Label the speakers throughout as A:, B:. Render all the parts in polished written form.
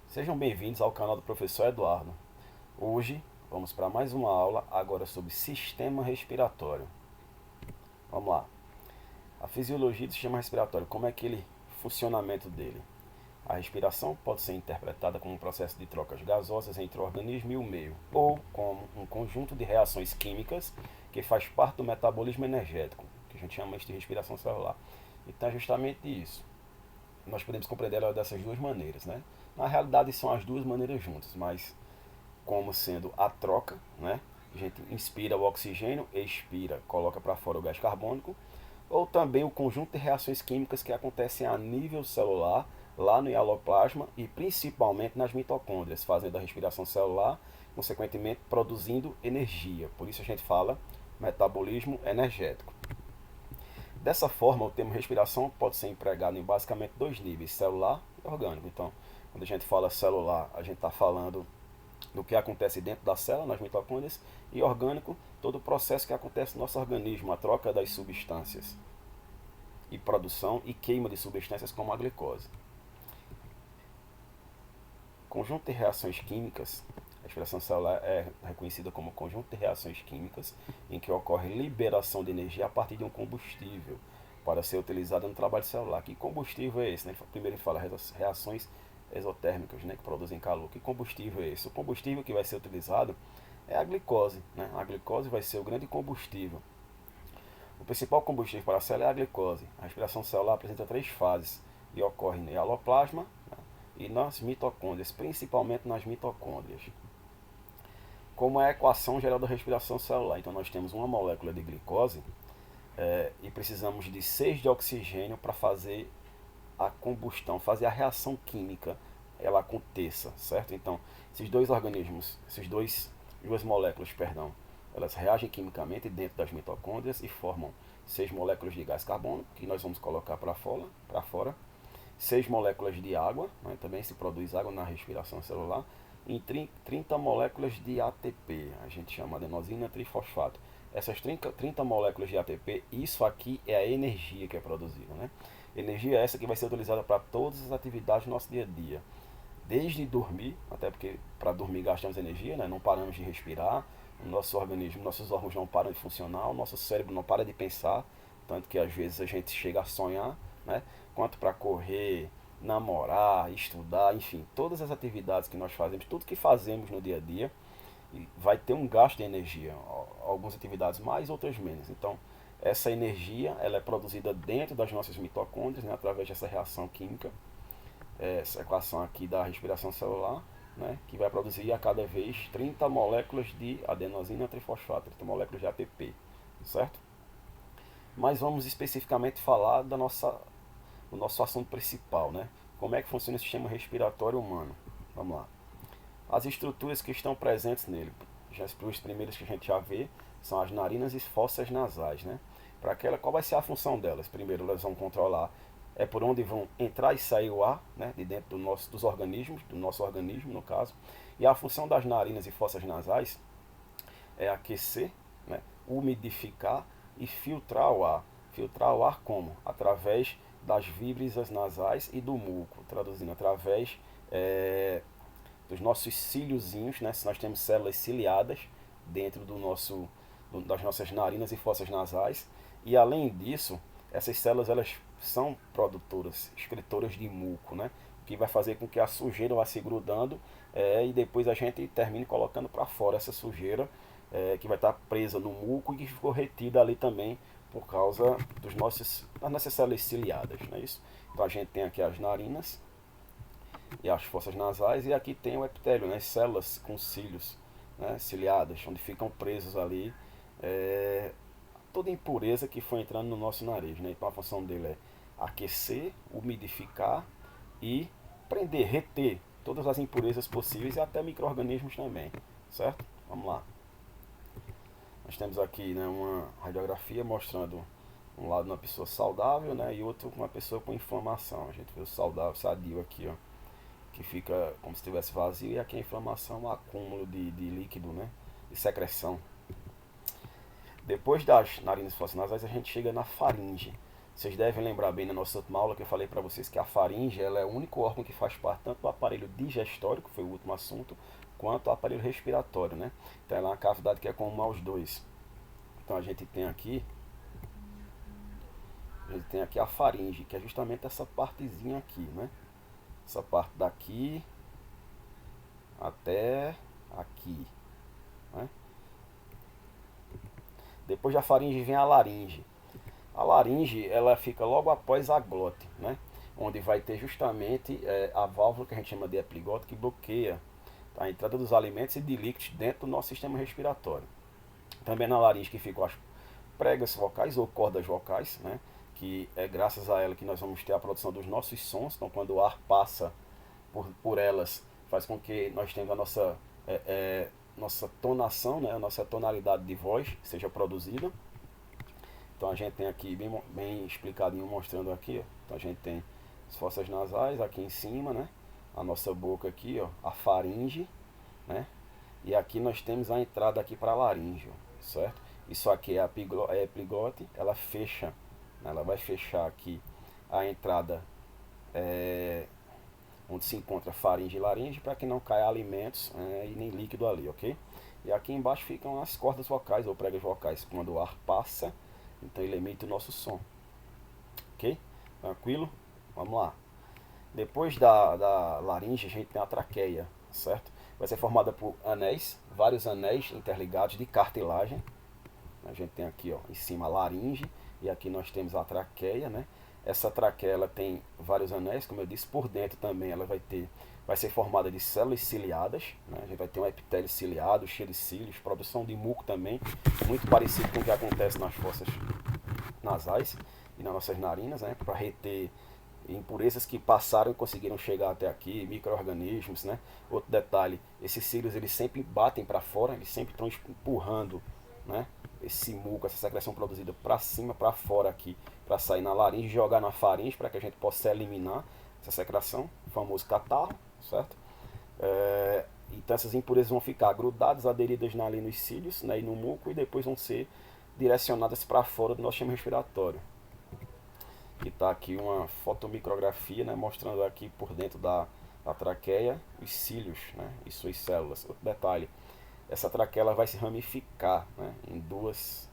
A: Sejam bem-vindos ao canal do Professor Eduardo. Hoje vamos para mais uma aula agora sobre sistema respiratório. Vamos lá. A fisiologia do sistema respiratório, como é aquele funcionamento dele? A respiração pode ser interpretada como um processo de trocas gasosas entre o organismo e o meio, ou como um conjunto de reações químicas que faz parte do metabolismo energético, que a gente chama de respiração celular. Então é justamente isso. Nós podemos compreender ela dessas duas maneiras, né? Na realidade são as duas maneiras juntas, mas como sendo a troca, né? A gente inspira o oxigênio, expira, coloca para fora o gás carbônico, ou também o conjunto de reações químicas que acontecem a nível celular, lá no hialoplasma e principalmente nas mitocôndrias, fazendo a respiração celular, consequentemente produzindo energia. Por isso a gente fala metabolismo energético. Dessa forma, o termo respiração pode ser empregado em basicamente dois níveis, celular e orgânico. Então, quando a gente fala celular, a gente está falando do que acontece dentro da célula, nas mitocôndrias, e orgânico, todo o processo que acontece no nosso organismo, a troca das substâncias e produção e queima de substâncias como a glicose. Conjunto de reações químicas, a respiração celular é reconhecida como conjunto de reações químicas em que ocorre liberação de energia a partir de um combustível para ser utilizado no trabalho celular. Que combustível é esse? Né? Primeiro ele fala reações exotérmicas, né, que produzem calor. Que combustível é esse? O combustível que vai ser utilizado é a glicose. Né? A glicose vai ser o grande combustível. O principal combustível para a célula é a glicose. A respiração celular apresenta três fases e ocorre no hialoplasma, né, e nas mitocôndrias, principalmente nas mitocôndrias. Como é a equação geral da respiração celular? Então nós temos uma molécula de glicose e precisamos de 6 de oxigênio para fazer a combustão, fazer a reação química, ela aconteça, certo? Então, esses dois organismos, duas moléculas, perdão, elas reagem quimicamente dentro das mitocôndrias e formam 6 moléculas de gás carbônico, que nós vamos colocar para fora, 6 moléculas de água, né? Também se produz água na respiração celular, e 30 moléculas de ATP, a gente chama de adenosina trifosfato. Essas 30 moléculas de ATP, isso aqui é a energia que é produzida, né? Energia essa que vai ser utilizada para todas as atividades do nosso dia a dia. Desde dormir, até porque para dormir gastamos energia, né? Não paramos de respirar, o nosso organismo, nossos órgãos não param de funcionar, o nosso cérebro não para de pensar, tanto que às vezes a gente chega a sonhar, né? Quanto para correr, namorar, estudar, enfim, todas as atividades que nós fazemos, tudo que fazemos no dia a dia, vai ter um gasto de energia, algumas atividades mais, outras menos. Então, essa energia ela é produzida dentro das nossas mitocôndrias, né, através dessa reação química, essa equação aqui da respiração celular, né, que vai produzir a cada vez 30 moléculas de adenosina trifosfato, 30 moléculas de ATP, certo? Mas vamos especificamente falar do nosso assunto principal, né? Como é que funciona o sistema respiratório humano? Vamos lá. As estruturas que estão presentes nele, já as duas primeiras que a gente já vê, são as narinas e fossas nasais, né? Qual vai ser a função delas? Primeiro, elas vão controlar por onde vão entrar e sair o ar, né? De dentro dos organismos, do nosso organismo, no caso. E a função das narinas e fossas nasais é aquecer, né? Umidificar e filtrar o ar. Filtrar o ar como? Através das vísceras nasais e do muco, traduzindo, através dos nossos cíliozinhos, né? Se nós temos células ciliadas dentro das nossas narinas e fossas nasais, e além disso, essas células elas são produtoras, excretoras de muco, né? Que vai fazer com que a sujeira vá se grudando e depois a gente termine colocando para fora essa sujeira que vai estar presa no muco e que ficou retida ali também por causa das nossas células ciliadas, não é isso? Então a gente tem aqui as narinas e as fossas nasais, e aqui tem o epitélio, né, células com cílios, né, ciliadas, onde ficam presos ali toda impureza que foi entrando no nosso nariz, né? Então a função dele é aquecer, umidificar e prender, reter todas as impurezas possíveis e até micro-organismos também, certo? Vamos lá. Nós temos aqui, né, uma radiografia mostrando um lado uma pessoa saudável, né, e outro uma pessoa com inflamação. A gente vê o saudável, sadio aqui, ó. que fica como se estivesse vazio, e aqui a inflamação, o acúmulo de líquido, né? De secreção. Depois das narinas e fossas nasais, a gente chega na faringe. Vocês devem lembrar bem na nossa última aula que eu falei para vocês que a faringe ela é o único órgão que faz parte tanto do aparelho digestório, que foi o último assunto, quanto do aparelho respiratório, né? Então ela é uma cavidade que é comum aos dois. Então a gente tem aqui a faringe, que é justamente essa partezinha aqui, né? Essa parte daqui até aqui, né? Depois da faringe vem a laringe. A laringe ela fica logo após a glote, né? Onde vai ter justamente a válvula que a gente chama de epiglota, que bloqueia a entrada dos alimentos e de líquidos dentro do nosso sistema respiratório. Também na laringe que ficam as pregas vocais ou cordas vocais, né? Que é graças a ela que nós vamos ter a produção dos nossos sons. Então quando o ar passa por elas, faz com que nós tenhamos a nossa tonação, né? A nossa tonalidade de voz seja produzida. Então a gente tem aqui bem explicadinho mostrando aqui, ó. Então a gente tem as fossas nasais aqui em cima, né? A nossa boca aqui, ó, a faringe, né? E aqui nós temos a entrada aqui para a laringe, ó, certo? Isso aqui é a epiglote, ela fecha, né? Ela vai fechar aqui a entrada onde se encontra faringe e laringe para que não caia alimentos e nem líquido ali, ok? E aqui embaixo ficam as cordas vocais ou pregas vocais, quando o ar passa, então ele emite o nosso som, ok? Tranquilo? Vamos lá. Depois da laringe a gente tem a traqueia, certo? Vai ser formada por anéis, vários anéis interligados de cartilagem. A gente tem aqui, ó, em cima a laringe e aqui nós temos a traqueia, né? Essa traqueia ela tem vários anéis, como eu disse, por dentro também ela vai ser formada de células ciliadas, né? A gente vai ter um epitélio ciliado, cheio de cílios, produção de muco também, muito parecido com o que acontece nas fossas nasais e nas nossas narinas, né? Para reter impurezas que passaram e conseguiram chegar até aqui, micro-organismos, né? Outro detalhe, esses cílios eles sempre batem para fora, eles sempre estão empurrando, né? Esse muco, essa secreção produzida para cima, para fora aqui, para sair na laringe, jogar na faringe para que a gente possa eliminar essa secreção, o famoso catarro, certo? Então essas impurezas vão ficar grudadas, aderidas ali nos cílios, né, e no muco, e depois vão ser direcionadas para fora do nosso sistema respiratório. E está aqui uma fotomicrografia, né, mostrando aqui por dentro da traqueia os cílios, né, e suas células. Outro detalhe, essa traqueia ela vai se ramificar, né, em duas,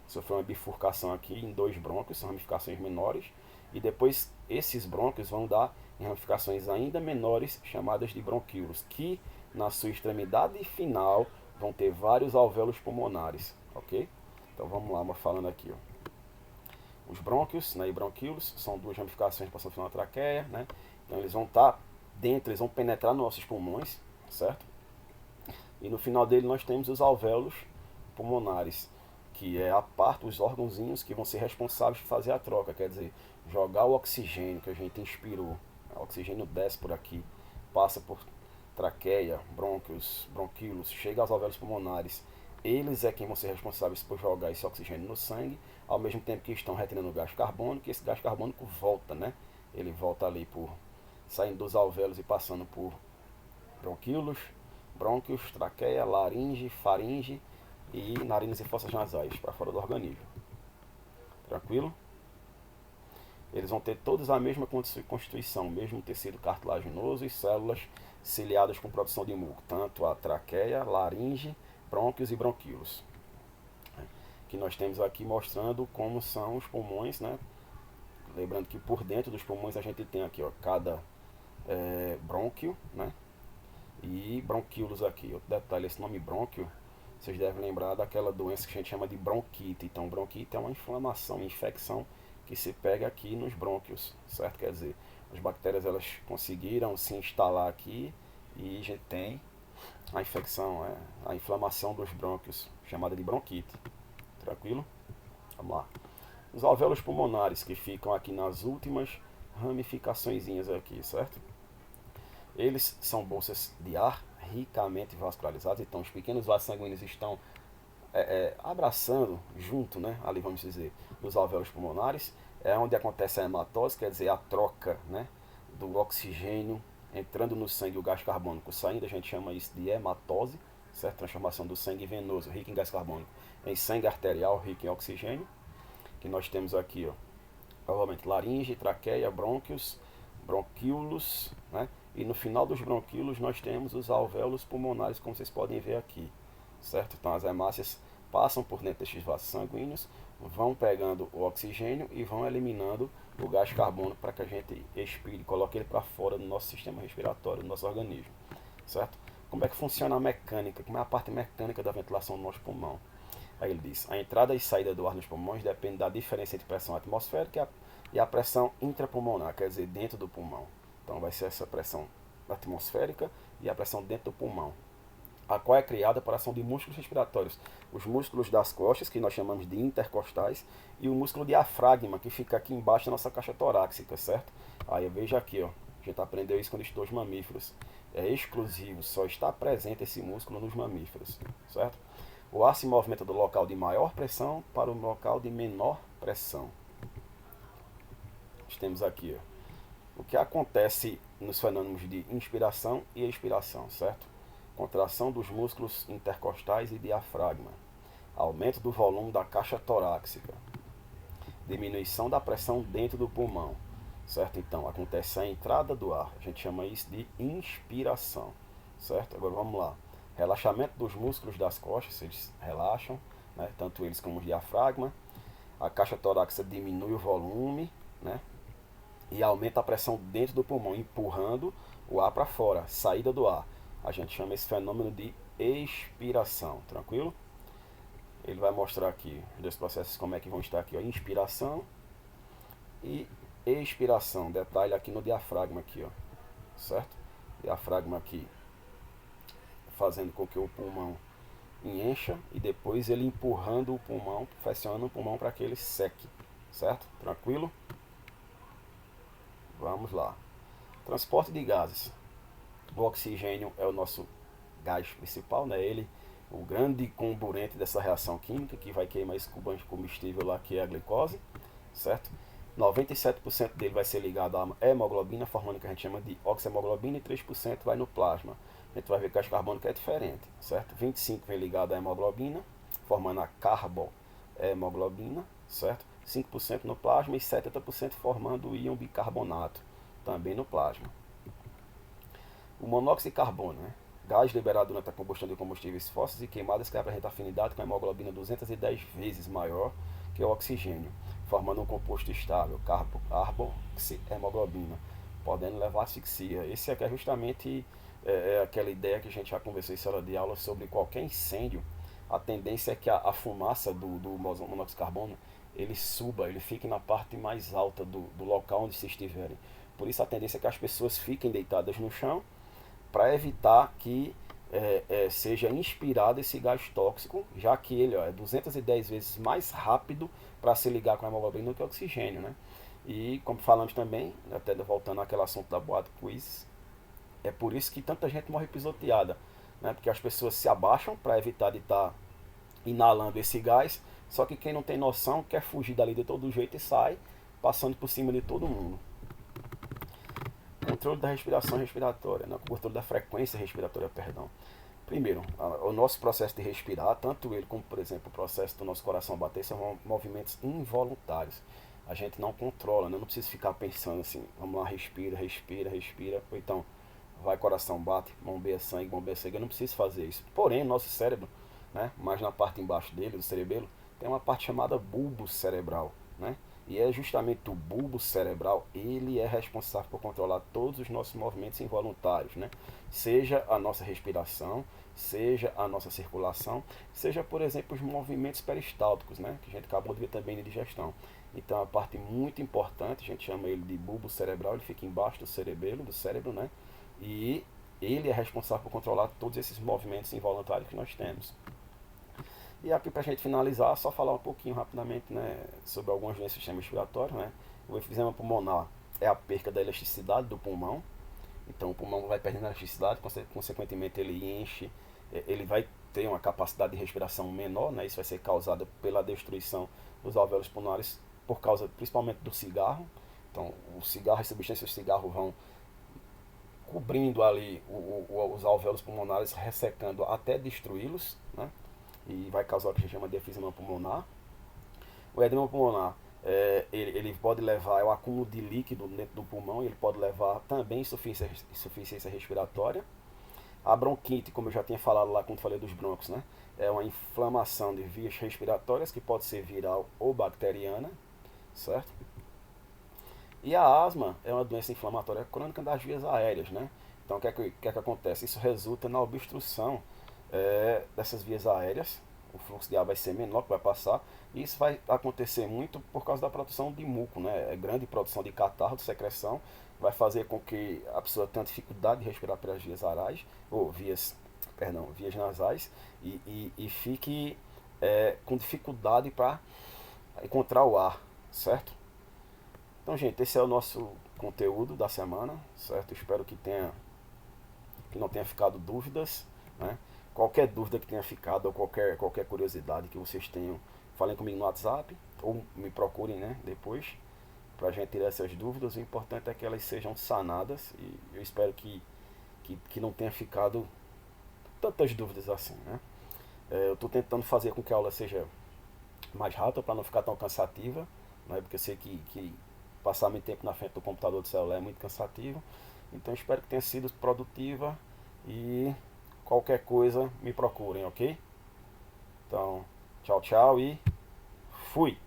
A: sofreu uma bifurcação aqui em dois brônquios, são ramificações menores, e depois esses brônquios vão dar em ramificações ainda menores, chamadas de bronquíolos, que na sua extremidade final vão ter vários alvéolos pulmonares, ok? Então vamos lá, falando aqui, ó. Os brônquios, né, e bronquíolos são duas ramificações passando pela traqueia, né? Então eles vão estar dentro, eles vão penetrar nos nossos pulmões, certo? E no final dele nós temos os alvéolos pulmonares, que é a parte, os órgãozinhos que vão ser responsáveis por fazer a troca, quer dizer, jogar o oxigênio que a gente inspirou, o oxigênio desce por aqui, passa por traqueia, brônquios, bronquíolos, chega aos alvéolos pulmonares. Eles é quem vão ser responsáveis por jogar esse oxigênio no sangue, ao mesmo tempo que estão retenendo o gás carbônico, e esse gás carbônico volta, né? Ele volta ali saindo dos alvéolos e passando por bronquíolos, brônquios, traqueia, laringe, faringe e narinas e fossas nasais para fora do organismo. Tranquilo? Eles vão ter todos a mesma constituição, mesmo tecido cartilaginoso e células ciliadas com produção de muco, tanto a traqueia, laringe, brônquios e bronquíolos. Que nós temos aqui mostrando como são os pulmões, né? Lembrando que por dentro dos pulmões a gente tem aqui, ó, cada brônquio, né? E bronquíolos aqui. Outro detalhe, esse nome brônquio, vocês devem lembrar daquela doença que a gente chama de bronquite. Então, bronquite é uma inflamação, uma infecção que se pega aqui nos brônquios, certo? Quer dizer, as bactérias elas conseguiram se instalar aqui e a gente tem a infecção, a inflamação dos brônquios, chamada de bronquite. Tranquilo? Vamos lá. Os alvéolos pulmonares que ficam aqui nas últimas ramificaçõezinhas aqui, certo? Eles são bolsas de ar ricamente vascularizadas, então os pequenos vasos sanguíneos estão abraçando junto, né, ali vamos dizer, nos alvéolos pulmonares, é onde acontece a hematose, quer dizer, a troca, né, do oxigênio entrando no sangue o gás carbônico saindo, a gente chama isso de hematose, certo? Transformação do sangue venoso rico em gás carbônico em sangue arterial rico em oxigênio, que nós temos aqui, ó, provavelmente laringe, traqueia, brônquios, bronquíolos, né? E no final dos bronquíolos nós temos os alvéolos pulmonares, como vocês podem ver aqui, certo? Então as hemácias passam por dentro destes vasos sanguíneos, vão pegando o oxigênio e vão eliminando o gás carbônico para que a gente expire, coloque ele para fora do nosso sistema respiratório, do nosso organismo, certo? Como é que funciona a mecânica? Como é a parte mecânica da ventilação do nosso pulmão? Aí ele diz, a entrada e saída do ar nos pulmões depende da diferença entre pressão atmosférica e a pressão intrapulmonar, quer dizer, dentro do pulmão. Então vai ser essa pressão atmosférica e a pressão dentro do pulmão, a qual é criada por ação de músculos respiratórios. Os músculos das costas, que nós chamamos de intercostais, e o músculo diafragma, que fica aqui embaixo da nossa caixa torácica, certo? Aí veja aqui, ó, a gente aprendeu isso quando estudou os mamíferos. É exclusivo, só está presente esse músculo nos mamíferos, certo? O ar se movimenta do local de maior pressão para o local de menor pressão. Nós temos aqui, ó, o que acontece nos fenômenos de inspiração e expiração, certo? Contração dos músculos intercostais e diafragma, aumento do volume da caixa torácica, diminuição da pressão dentro do pulmão, certo? Então, acontece a entrada do ar, a gente chama isso de inspiração, certo? Agora vamos lá. Relaxamento dos músculos das costas, eles relaxam, né? Tanto eles como o diafragma. A caixa torácica diminui o volume, né? E aumenta a pressão dentro do pulmão, empurrando o ar para fora, saída do ar. A gente chama esse fenômeno de expiração, tranquilo? Ele vai mostrar aqui os dois processos como é que vão estar aqui, ó, inspiração e expiração. Detalhe aqui no diafragma aqui, ó, certo? Diafragma aqui fazendo com que o pulmão encha e depois ele empurrando o pulmão, pressionando o pulmão para que ele seque, certo? Tranquilo? Vamos lá. Transporte de gases. O oxigênio é o nosso gás principal, né? Ele, o grande comburente dessa reação química que vai queimar esse combustível lá que é a glicose, certo? 97% dele vai ser ligado à hemoglobina, formando o que a gente chama de oxemoglobina, e 3% vai no plasma. A gente vai ver que o gás carbônico é diferente, certo? 25% vem ligado à hemoglobina, formando a carbohemoglobina, certo? 5% no plasma e 70% formando o íon bicarbonato, também no plasma. O monóxido de carbono, né? Gás liberado durante a combustão de combustíveis fósseis e queimadas que apresenta afinidade com a hemoglobina 210 vezes maior que o oxigênio, formando um composto estável, carboxiemoglobina, podendo levar à asfixia. Esse aqui é justamente aquela ideia que a gente já conversou em sala de aula sobre qualquer incêndio. A tendência é que a fumaça do monóxido de carbono ele suba, ele fique na parte mais alta do local onde se estiverem. Por isso a tendência é que as pessoas fiquem deitadas no chão para evitar que seja inspirado esse gás tóxico, já que ele é 210 vezes mais rápido para se ligar com a hemoglobina do que o oxigênio, né? E como falamos também, até voltando àquele assunto da boate quiz, é por isso que tanta gente morre pisoteada, né? Porque as pessoas se abaixam para evitar de estar inalando esse gás, só que quem não tem noção quer fugir dali de todo jeito e sai passando por cima de todo mundo. Controle da respiração respiratória, né? Controle da frequência respiratória, perdão. Primeiro, o nosso processo de respirar, tanto ele como, por exemplo, o processo do nosso coração bater, são movimentos involuntários. A gente não controla, né? Não precisa ficar pensando assim, vamos lá, respira, respira, respira, ou então vai coração, bate, bombeia sangue, eu não preciso fazer isso. Porém, nosso cérebro, né, mais na parte embaixo dele, do cerebelo, tem uma parte chamada bulbo cerebral, né? E é justamente o bulbo cerebral, ele é responsável por controlar todos os nossos movimentos involuntários, né? Seja a nossa respiração, seja a nossa circulação, seja, por exemplo, os movimentos peristálticos, né? Que a gente acabou de ver também na digestão. Então, a parte muito importante, a gente chama ele de bulbo cerebral, ele fica embaixo do cerebelo, do cérebro, né? E ele é responsável por controlar todos esses movimentos involuntários que nós temos. E aqui para a gente finalizar, só falar um pouquinho rapidamente, né, sobre algumas doenças do sistema respiratório, né? O enfisema pulmonar é a perca da elasticidade do pulmão. Então o pulmão vai perdendo a elasticidade, consequentemente ele enche, ele vai ter uma capacidade de respiração menor, né? Isso vai ser causado pela destruição dos alvéolos pulmonares por causa principalmente do cigarro. Então o cigarro, as substâncias do cigarro vão cobrindo ali os alvéolos pulmonares, ressecando até destruí-los, né? E vai causar o que a gente chama de efisema pulmonar. O edema pulmonar, ele pode levar ao acúmulo de líquido dentro do pulmão, ele pode levar também insuficiência respiratória. A bronquite, como eu já tinha falado lá quando falei dos broncos, né? É uma inflamação de vias respiratórias que pode ser viral ou bacteriana, certo? E a asma é uma doença inflamatória crônica das vias aéreas, né? Então, o que é que acontece? Isso resulta na obstrução dessas vias aéreas. O fluxo de ar vai ser menor que vai passar. E isso vai acontecer muito por causa da produção de muco, né? É grande produção de catarro, de secreção, vai fazer com que a pessoa tenha dificuldade de respirar pelas vias orais, ou vias nasais, e fique com dificuldade para encontrar o ar, certo? Então, gente, esse é o nosso conteúdo da semana, certo? Espero que não tenha ficado dúvidas, né? Qualquer dúvida que tenha ficado ou qualquer curiosidade que vocês tenham, falem comigo no WhatsApp ou me procurem, né, depois para a gente tirar essas dúvidas. O importante é que elas sejam sanadas e eu espero que não tenha ficado tantas dúvidas assim, né? Eu estou tentando fazer com que a aula seja mais rápida para não ficar tão cansativa, né? Porque eu sei que passar muito tempo na frente do computador do celular é muito cansativo. Então espero que tenha sido produtiva e qualquer coisa me procurem, ok? Então, tchau, tchau e fui!